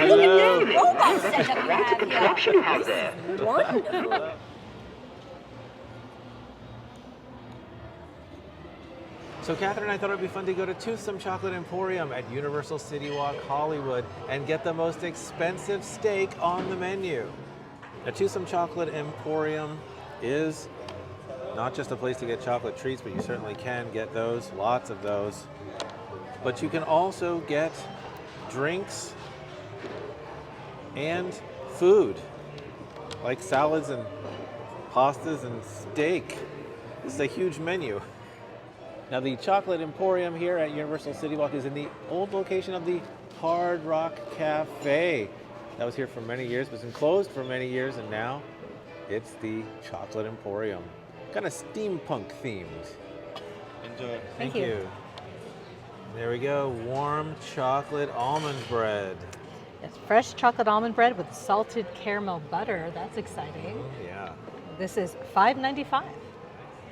Hello. Look at the robot setup you have here. Collection you have there. Wonderful. So Catherine, I thought it would be fun to go to Toothsome Chocolate Emporium at Universal CityWalk, Hollywood, and get the most expensive steak on the menu. Now, Toothsome Chocolate Emporium is not just a place to get chocolate treats, but you certainly can get those, lots of those. But you can also get drinks and food, like salads and pastas and steak. This is a huge menu. Now, the Chocolate Emporium here at Universal CityWalk is in the old location of the Hard Rock Cafe. That was here for many years, but it's been closed for many years, and now it's the Chocolate Emporium. Kind of steampunk themed. Enjoy. Thank you. There we go, warm chocolate almond bread. It's fresh chocolate almond bread with salted caramel butter. That's exciting. Yeah. This is $5.95.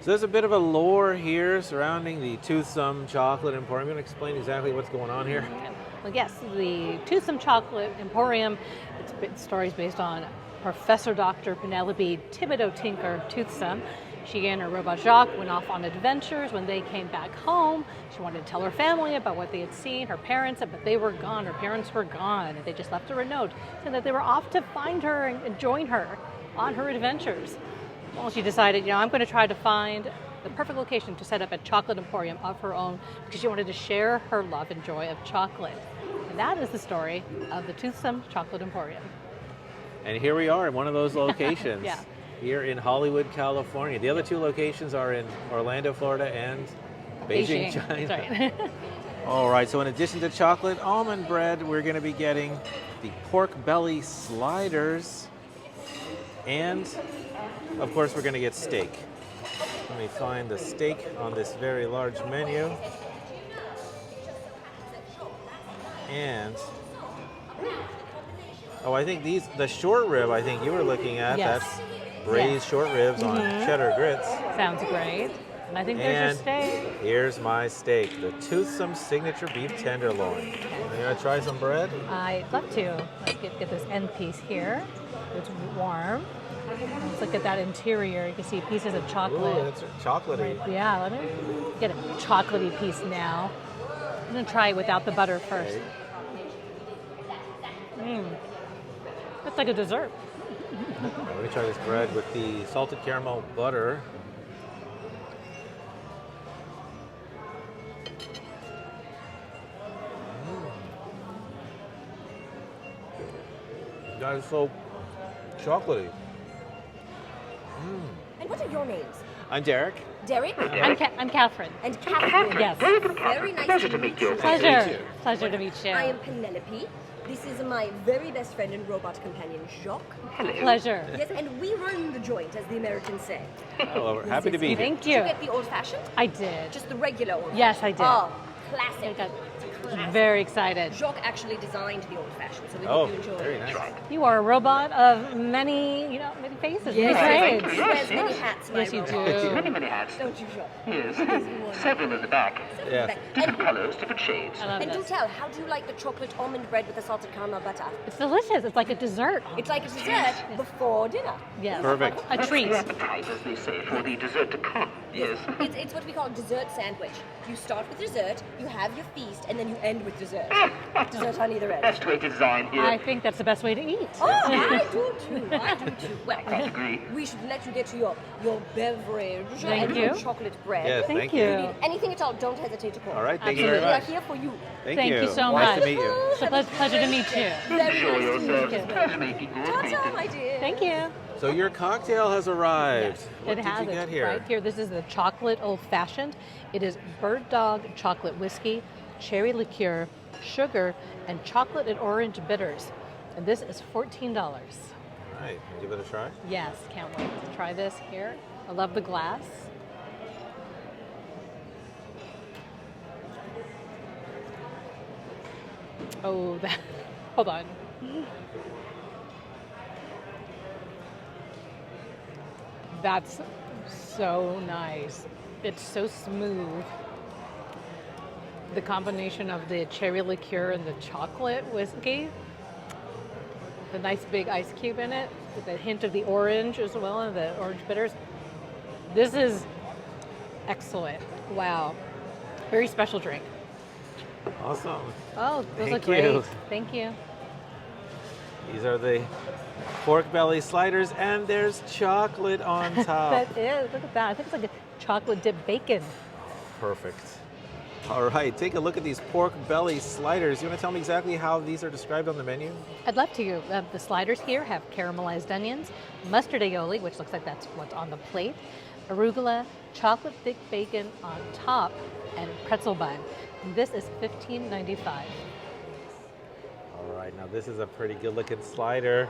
So there's a bit of a lore here surrounding the Toothsome Chocolate Emporium. You want to explain exactly what's going on here? Well, yes, the Toothsome Chocolate Emporium, its stories based on Professor Dr. Penelope Thibodeau Tinker Toothsome. She and her robot Jacques went off on adventures. When they came back home, she wanted to tell her family about what they had seen, her parents, but they were gone. Her parents were gone, and they just left her a note saying that they were off to find her and join her on her adventures. Well, she decided, I'm going to try to find the perfect location to set up a chocolate emporium of her own because she wanted to share her love and joy of chocolate. And that is the story of the Toothsome Chocolate Emporium. And here we are in one of those locations. Yeah. Here in Hollywood, California. The other two locations are in Orlando, Florida, and Beijing, China. That's right. All right, so in addition to chocolate almond bread, we're going to be getting the pork belly sliders, and of course, we're going to get steak. Let me find the steak on this very large menu. And I think the short rib, I think you were looking at. Yes. That's braised short ribs on cheddar grits. Sounds great. And I think there's your steak. Here's my steak, the Toothsome Signature Beef Tenderloin. You gonna try some bread? I'd love to. Let's get this end piece here. It's warm. Let's look at that interior. You can see pieces of chocolate. Ooh, it's chocolatey. Right, yeah, let me get a chocolatey piece now. I'm gonna try it without the butter first. It's like a dessert. Let me try this bread with the salted caramel butter. That is so chocolatey. And what are your names? I'm Derek. Derek? I'm Catherine. And Catherine. Yes. Very nice to meet you. Pleasure. Pleasure to meet you. I am Penelope. This is my very best friend and robot companion, Jacques. Hello. Pleasure. Yes, and we run the joint, as the Americans say. Well, we're happy to be here. Thank Did you you. get the old-fashioned? I did. Just the regular old-fashioned? Yes, I did. Oh, classic. I got Classic. very excited. Jacques actually designed the old-fashioned, so we Oh, hope you enjoy very it. nice. You are a robot of many faces, Yes. many He trades. wears many hats, my Yes, you robot. do. Many, many hats. Don't you, Jacques? Yes. Several in the back. Yes. Different colors, different shades. I love And do this. tell, how do you like the chocolate almond bread with the salted caramel butter? It's delicious. It's like a dessert. It's like a dessert before dinner. Yes. Perfect. A treat. The appetizers, they say, for the dessert to come. Yes. It's what we call a dessert sandwich. You start with dessert, you have your feast, and then you end with dessert. Dessert on either end. That's the way to design here. I think that's the best way to eat. Oh, I do too. I do too. Well, I agree. we should let you get to your beverage Thank and you. your chocolate bread. Yes, Thank thank you. If you need anything at all, don't hesitate to call. All right, thank you Absolutely. very We are much. here for you. Thank you so Nice much. to meet you. It's a pleasure to meet you. Very Show nice to meet yourself. you. Pleasure making good Ta-ta, meeting. my dear. Thank you. So your cocktail has arrived. What It did has you get it here? right here. This is the chocolate old fashioned. It is bird dog chocolate whiskey, cherry liqueur, sugar, and chocolate and orange bitters. And this is $14. All right, give it a try. Yes, can't wait to try this here. I love the glass. Oh, hold on. That's so nice. It's so smooth. The combination of the cherry liqueur and the chocolate whiskey, the nice big ice cube in it, with a hint of the orange as well, and the orange bitters. This is excellent. Wow. Very special drink. Awesome. Oh, those Thank look great. you. Thank you. These are the pork belly sliders, and there's chocolate on top. That is, look at that. I think it's like a chocolate dipped bacon. Perfect. All right, take a look at these pork belly sliders. You want to tell me exactly how these are described on the menu? I'd love to. The sliders here have caramelized onions, mustard aioli, which looks like that's what's on the plate, arugula, chocolate thick bacon on top, and pretzel bun. This is $15.95. All right, now this is a pretty good looking slider,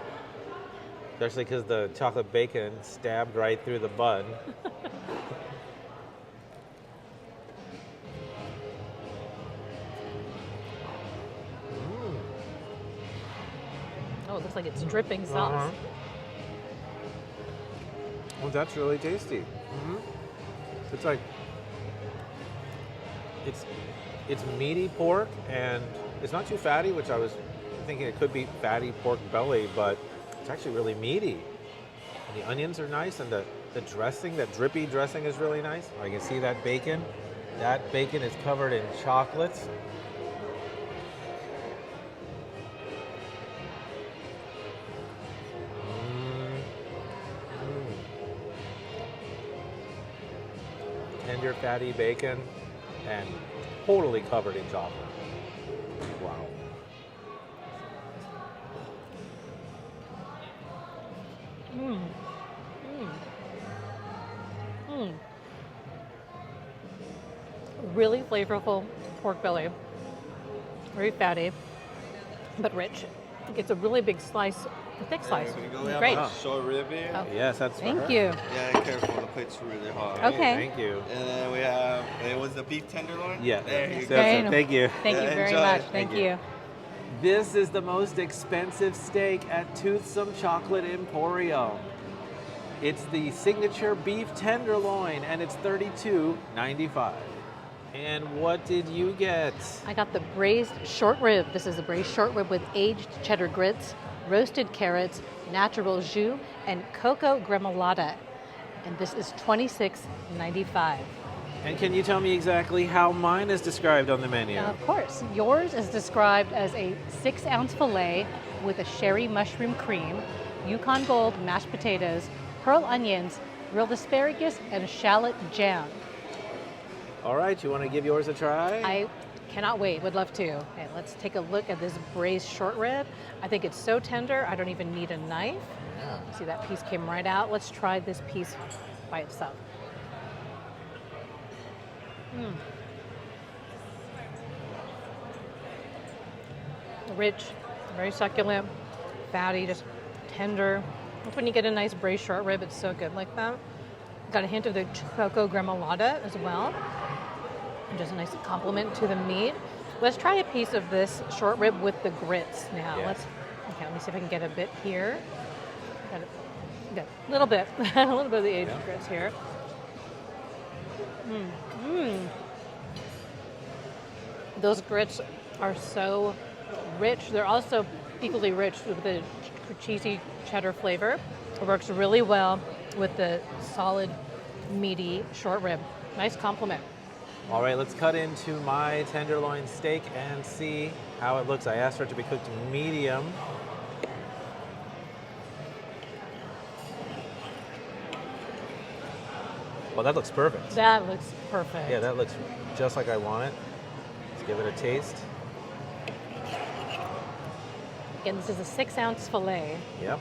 especially because the chocolate bacon stabbed right through the bun. Oh, it looks like it's dripping sauce. Well, that's really tasty. It's like it's meaty pork, and it's not too fatty, which I was thinking it could be fatty pork belly, but it's actually really meaty. And the onions are nice, and the dressing, that drippy dressing is really nice. I can see that bacon. That bacon is covered in chocolate. Tender, fatty bacon, and totally covered in chocolate. Wow. Really flavorful pork belly. Very fatty, but rich. It's a really big slice, a thick slice. Great. Short rib here. Oh. Yes, that's for Thank her. you. Yeah, careful, the plate's really hard. Okay. Thank you. And then we have, it was the beef tenderloin? Yeah. There you That's go. Very it. nice. Thank you. Thank you Yeah, very enjoy. much. Thank Thank you. you. This is the most expensive steak at Toothsome Chocolate Emporium. It's the signature beef tenderloin, and it's $32.95. And what did you get? I got the braised short rib. This is a braised short rib with aged cheddar grits, roasted carrots, natural jus, and cocoa gremolata. And this is $26.95. And can you tell me exactly how mine is described on the menu? Now, of course, yours is described as a 6-ounce filet with a sherry mushroom cream, Yukon Gold mashed potatoes, pearl onions, grilled asparagus, and shallot jam. All right, you want to give yours a try? I cannot wait. Would love to. Okay, let's take a look at this braised short rib. I think it's so tender, I don't even need a knife. See, that piece came right out. Let's try this piece by itself. Rich, very succulent, fatty, just tender. That's when you get a nice braised short rib, it's so good like that. Got a hint of the cocoa gremolata as well. Just a nice compliment to the meat. Let's try a piece of this short rib with the grits now. Yeah. Okay, let me see if I can get a bit here. Got a little bit, a little bit of the aged grits here. Those grits are so rich. They're also equally rich with the cheesy cheddar flavor. It works really well with the solid, meaty short rib. Nice compliment. All right, let's cut into my tenderloin steak and see how it looks. I asked for it to be cooked medium. Well, that looks perfect. That looks perfect. Yeah, that looks just like I want it. Let's give it a taste. Again, this is a 6-ounce filet. Yep.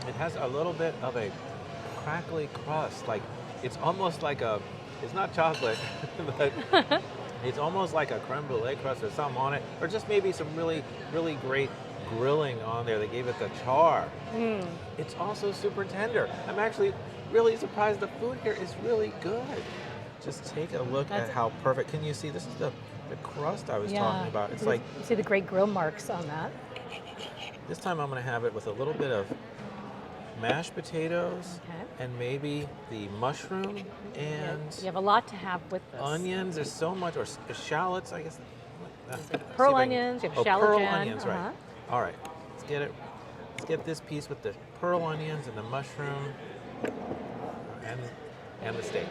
It has a little bit of a crackly crust. Like, it's almost like a, it's not chocolate, but it's almost like a creme brulee crust or something on it, or just maybe some really, really great grilling on there. They gave it the char. It's also super tender. I'm actually really surprised the food here is really good. Just take a look at how perfect. Can you see? This is the crust I was talking about. It's like, you see the great grill marks on that. This time I'm going to have it with a little bit of mashed potatoes Okay. and maybe the mushroom and You have a lot to have with this. onions. There's so much, or shallots, I guess. Pearl onions, you have shallot pearl jan, onions, right. All right, let's get it. Let's get this piece with the pearl onions and the mushroom and the steak.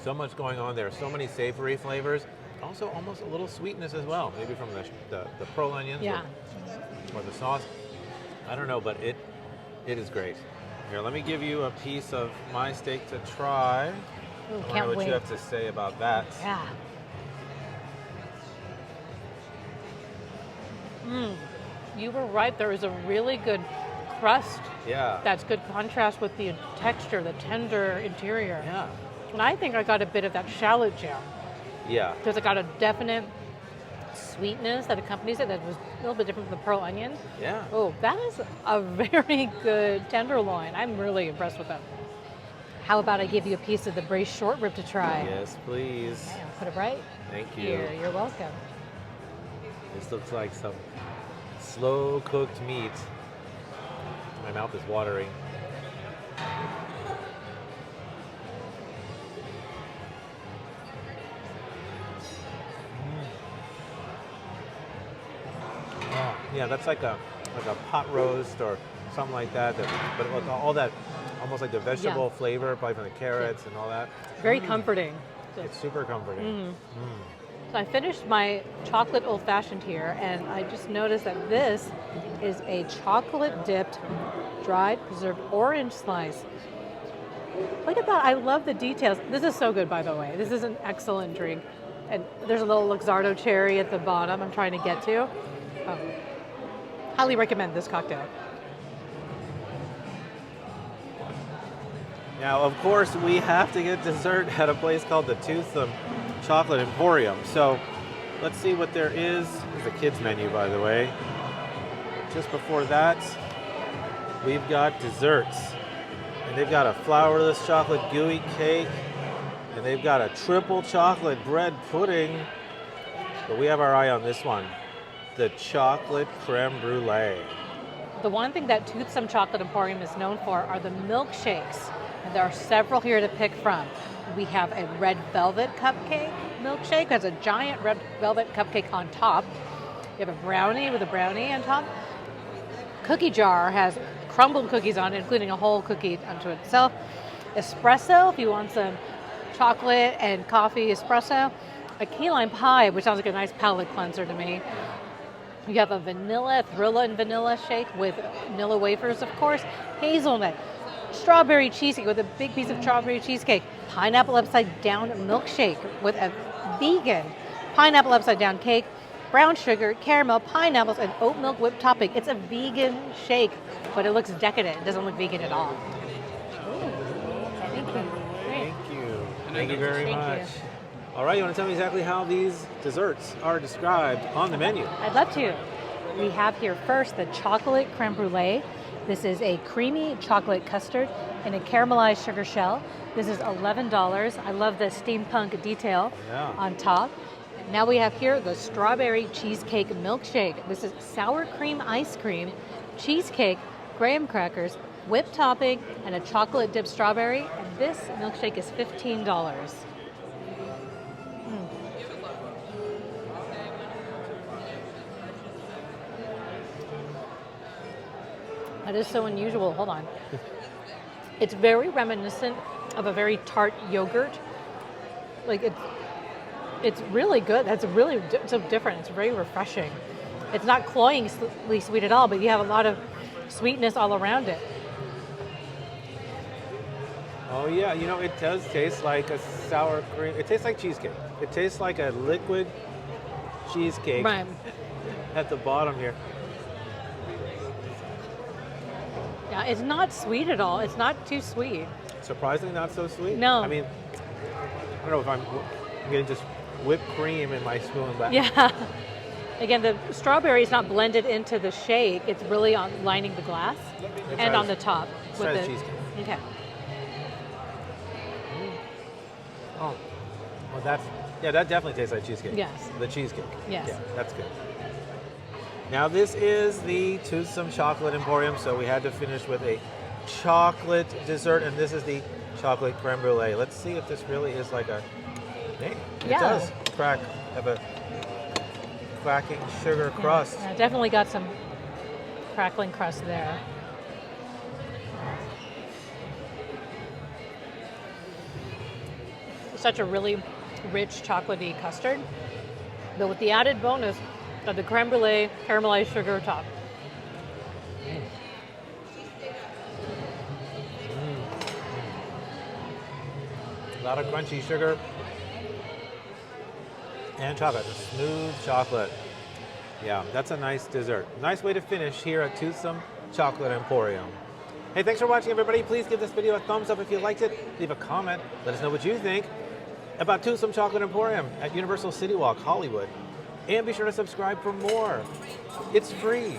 So much going on there. So many savory flavors. Also, almost a little sweetness as well. Maybe from the pearl onions or the sauce. I don't know, but it is great. Here, let me give you a piece of my steak to try. Ooh, I wonder can't what wait. you have to say about that. Yeah. You were right. There is a really good crust. Yeah. That's good contrast with the texture, the tender interior. Yeah. And I think I got a bit of that shallot jam. Yeah. Because it got a definite sweetness that accompanies it that was a little bit different from the pearl onion. Yeah. Oh, that is a very good tenderloin. I'm really impressed with that. How about I give you a piece of the braised short rib to try? Yes, please. Yeah, put it right Thank you. here. You're welcome. This looks like some slow cooked meat. My mouth is watering. Oh, yeah, that's like a pot roast or something like that. But with all that, almost like the vegetable flavor, probably from the carrots and all that. Very comforting. It's super comforting. So I finished my chocolate old fashioned here, and I just noticed that this is a chocolate dipped, dried, preserved orange slice. Look at that. I love the details. This is so good, by the way. This is an excellent drink. And there's a little Luxardo cherry at the bottom I'm trying to get to. Highly recommend this cocktail. Now, of course, we have to get dessert at a place called the Toothsome Chocolate Emporium. So let's see what there is. There's a kids menu, by the way. Just before that, we've got desserts. And they've got a flourless chocolate gooey cake. And they've got a triple chocolate bread pudding. But we have our eye on this one, the chocolate creme brulee. The one thing that Toothsome Chocolate Emporium is known for are the milkshakes. And there are several here to pick from. We have a red velvet cupcake milkshake. That's a giant red velvet cupcake on top. You have a brownie with a brownie on top. Cookie jar has crumbled cookies on it, including a whole cookie unto itself. Espresso, if you want some chocolate and coffee espresso. A key lime pie, which sounds like a nice palate cleanser to me. You have a vanilla, Thrilla and vanilla shake with vanilla wafers, of course. Hazelnut. Strawberry cheesecake with a big piece of strawberry cheesecake. Pineapple upside down milkshake with a vegan pineapple upside down cake. Brown sugar, caramel, pineapples, and oat milk whipped topping. It's a vegan shake, but it looks decadent. It doesn't look vegan at all. Thank you. Great. Thank you. Thank you very Thank much. you. All right, you want to tell me exactly how these desserts are described on the menu? I'd love to. We have here first the chocolate creme brulee. This is a creamy chocolate custard in a caramelized sugar shell. This is $11. I love the steampunk detail on top. Now we have here the strawberry cheesecake milkshake. This is sour cream ice cream, cheesecake, graham crackers, whipped topping, and a chocolate dipped strawberry. And this milkshake is $15. That is so unusual. Hold on. It's very reminiscent of a very tart yogurt. Like it's really good. That's really so different. It's very refreshing. It's not cloyingly sweet at all, but you have a lot of sweetness all around it. Oh yeah, you know, it does taste like a sour cream. It tastes like cheesecake. It tastes like a liquid cheesecake Right. at the bottom here. Yeah, it's not sweet at all. It's not too sweet. Surprisingly not so sweet. No. I mean, I don't know if I'm getting just whipped cream in my spoon, but Yeah. Again, the strawberry is not blended into the shake. It's really on lining the glass and try on this- the top. try with the the cheesecake. Okay. Oh, well, that definitely tastes like cheesecake. Yes. The cheesecake. Yes. Yeah, that's good. Now this is the Toothsome Chocolate Emporium, so we had to finish with a chocolate dessert, and this is the chocolate creme brulee. Let's see if this really is like a. Hey, it Yeah. does have a cracking sugar crust. Yeah, definitely got some crackling crust there. Such a really rich chocolatey custard, but with the added bonus of the creme brulee caramelized sugar top. A lot of crunchy sugar and chocolate, smooth chocolate. Yeah, that's a nice dessert. Nice way to finish here at Toothsome Chocolate Emporium. Hey, thanks for watching, everybody. Please give this video a thumbs up if you liked it. Leave a comment. Let us know what you think about Toothsome Chocolate Emporium at Universal City Walk, Hollywood. And be sure to subscribe for more. It's free.